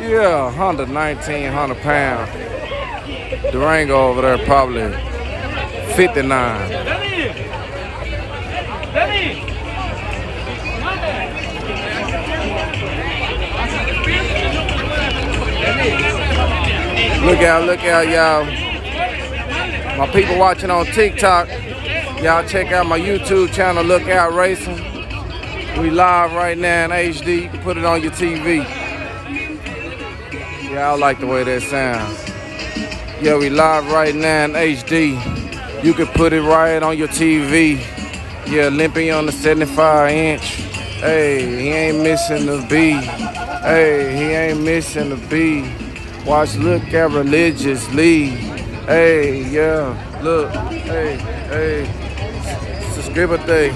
Yeah, Honda 1900 pound. Durango over there probably 59. Look out, y'all. My people watching on TikTok, y'all check out my YouTube channel, Look Out Racing. We live right now in HD. You can put it on your TV. Yeah, I like the way that sounds. Yeah, we live right now in HD. You can put it right on your TV. Yeah, Limpy on the 75-inch. Hey, he ain't missing the beat. Hey, he ain't missing the beat. Watch, look at religiously. Hey, yeah, look. Hey. Subscribe day.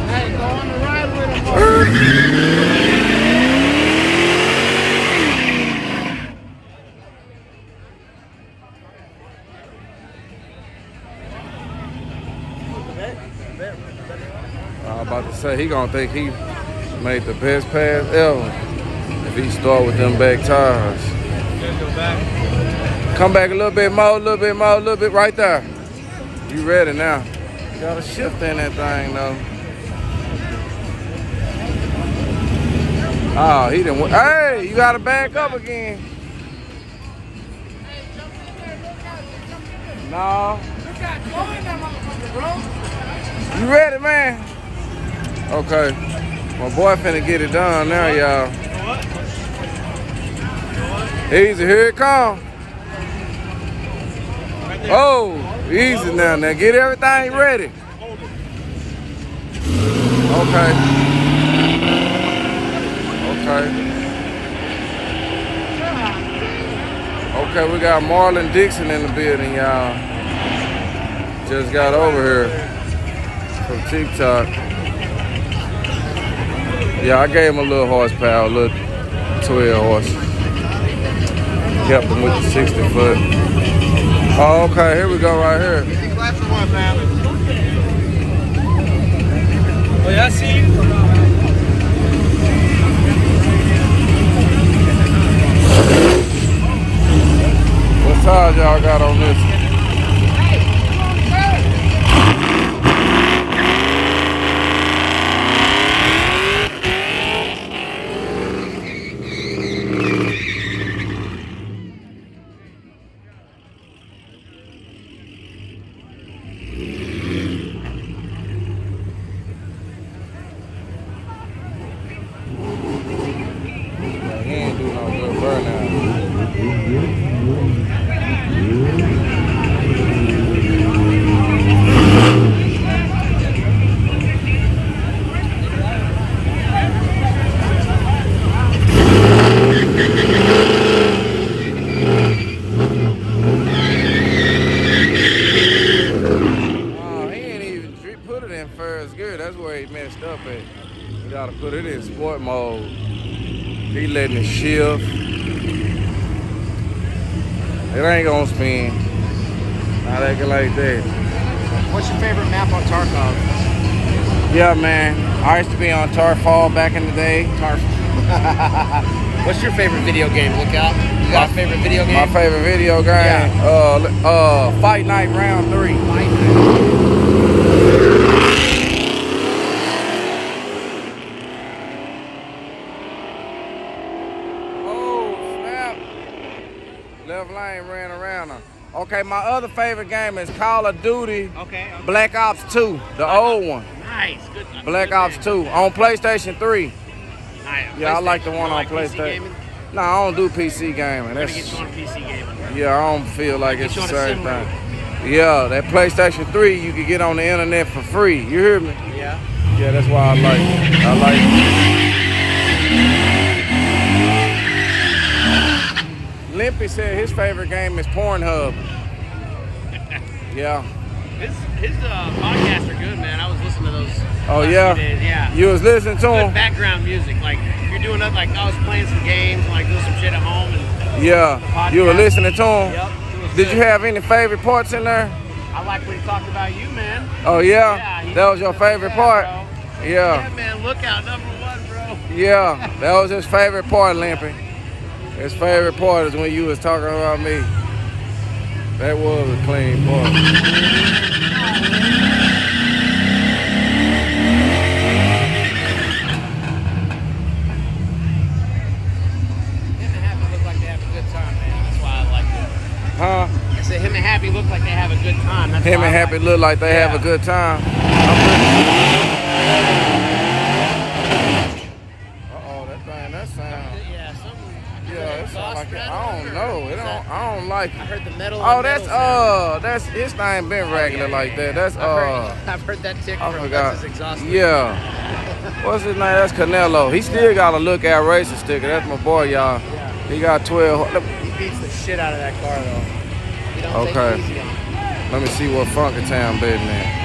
Hey, go on the ride with him. I'm about to say, he gonna think he made the best pass ever if he start with them back tires. Come back a little bit more, right there. You ready now. You got a shift in that thing though. Oh, he didn't. Hey, you gotta back up again. No. You ready, man? Okay. My boy finna get it done now, y'all. Easy, here it come. Oh, easy now. Now get everything ready. Okay. Okay, we got Marlon Dixon in the building, y'all. Just got over here from TikTok. Yeah, I gave him a little horsepower, a little 12 horse. Kept him with the 60 foot. Oh, okay, here we go right here. Oh, yeah, I see you. What size y'all got on this? Gotta put it in sport mode. He letting it shift. It ain't gonna spin. Not acting like that. What's your favorite map on Tarkov? Yeah, man. I used to be on Tarfall back in the day. What's your favorite video game? Look out. You got a favorite video game? My favorite video game? Yeah. Fight Night Round 3. Fight Night. Left lane ran around her. Okay, my other favorite game is Call of Duty. Okay. Black Ops 2, the old one. Nice. Good. Black Ops 2 on PlayStation 3. Nice. Yeah, I like the one on PlayStation. No, I don't do PC gaming. That's get you on PC gaming. Yeah, I don't feel like it's the same thing. Yeah, that PlayStation 3 you can get on the internet for free. You hear me? Yeah. Yeah, that's why I like it. I like it. Limpy said his favorite game is Pornhub. Yeah. His podcasts are good, man. I was listening to those. Oh yeah. Yeah. You was listening to good him. Background music, like if you're doing that, like I was playing some games, like doing some shit at home, and yeah. You were listening to him. Yep. Did you have any favorite parts in there? I like when he talked about you, man. Oh yeah. Yeah. That was your favorite part. Bro. Yeah. Yeah, man. Look out, #1, bro. Yeah, that was his favorite part, Limpy. His favorite part is when you was talking about me. That was a clean part. Huh? I said him and Happy look like they have a good time. That's Him why and I Happy like look like they have a good time. Uh-oh, that thing, that sound. Yeah, something. Yeah, it sound like it. I don't know. I don't like I it. heard the metal. Oh, the metal that's his thing been regular like that. That's I've heard that tick I from forgot. Veste's exhaust. Yeah. What's his name? That's Canelo. He still got a Lookout Racing sticker. That's my boy, y'all. Yeah. He got 12. He beats the shit out of that car though. He don't Okay. take it easy on him. Let me see what Funky-Town bidding at.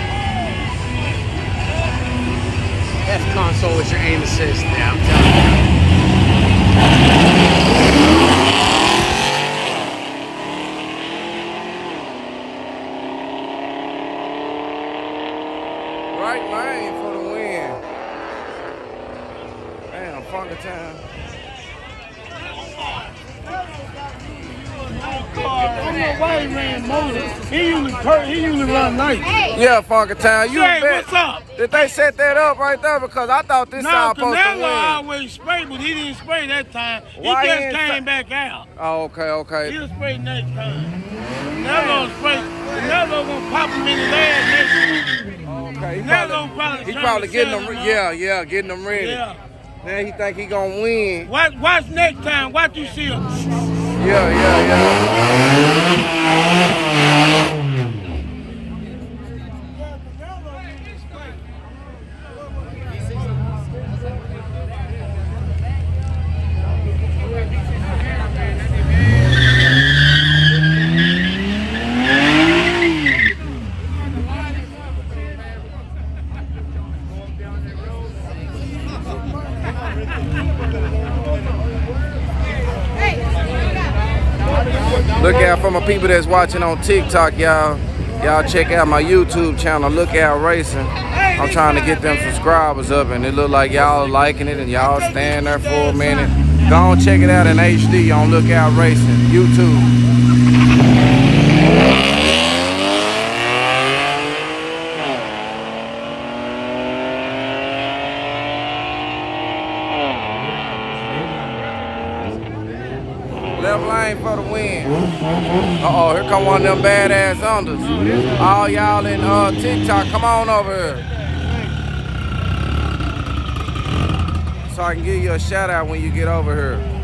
F console with your aim assist. Yeah, I'm telling you. Right lane for the win. Damn, Funky-Town. I don't know why he ran Moses. He usually run nice. Yeah, Funky-Town. You Hey, bet. what's up? Did they set that up right there? Because I thought this Now, side supposed to Canelo win. always sprayed, but he didn't spray that time. Why he he just ain't came back out. Oh, okay. He'll spray next time. Canelo spray. Canelo gonna pop him in his ass next time. Okay. He probably getting them. them. Yeah, getting them ready. Yeah. Now he think he gonna win. Watch next time. Watch you see him. Yeah. Look out for my people that's watching on TikTok, y'all. Y'all check out my YouTube channel, Lookout Racing. I'm trying to get them subscribers up, and it look like y'all liking it, and y'all stand there for a minute. Go on, check it out in HD on Lookout Racing, YouTube. Left lane for the win. Uh-oh, here come one of them badass unders. All y'all in TikTok, come on over here. So I can give you a shout out when you get over here.